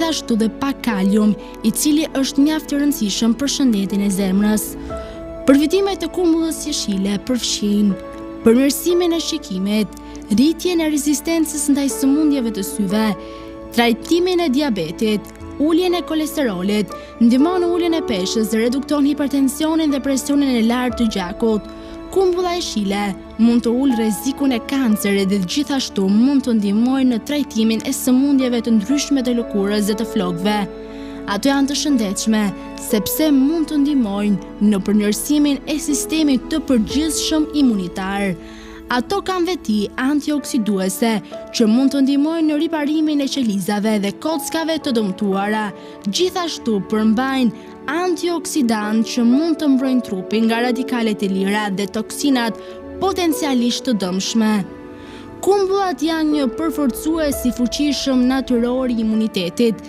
gjithashtu dhe pak kalium, i cili është mjaft i rëndësishëm për shëndetin e zemrës. Përfitimet e kumbullës jeshile përfshin përmirësimin e shikimit, rritjen e rezistencës ndaj sëmundjeve të syve, trajtimin e diabetit, uljen e kolesterolit, ndihmon në uljen e peshës, redukton hipertensionin dhe presionin e lartë të gjakut. Kumbulla jeshile mund të ulë rrezikun e kancerit dhe gjithashtu mund të ndihmojë në trajtimin e sëmundjeve të ndryshme të lëkurës dhe të flokëve. Ato janë të shëndetshme sepse mund të ndihmojnë në përmirësimin e sistemit të përgjithshëm imunitar. Ato kanë veti antioksiduese që mund të ndihmojnë në riparimin e qelizave dhe kockave të dëmtuara. Gjithashtu përmbajnë antioksidant që mund të mbrojnë trupin nga radikalet e lira dhe toksinat potencialisht të dëmshme. Kumbullat janë një përforcues i fuqishëm natyror i imunitetit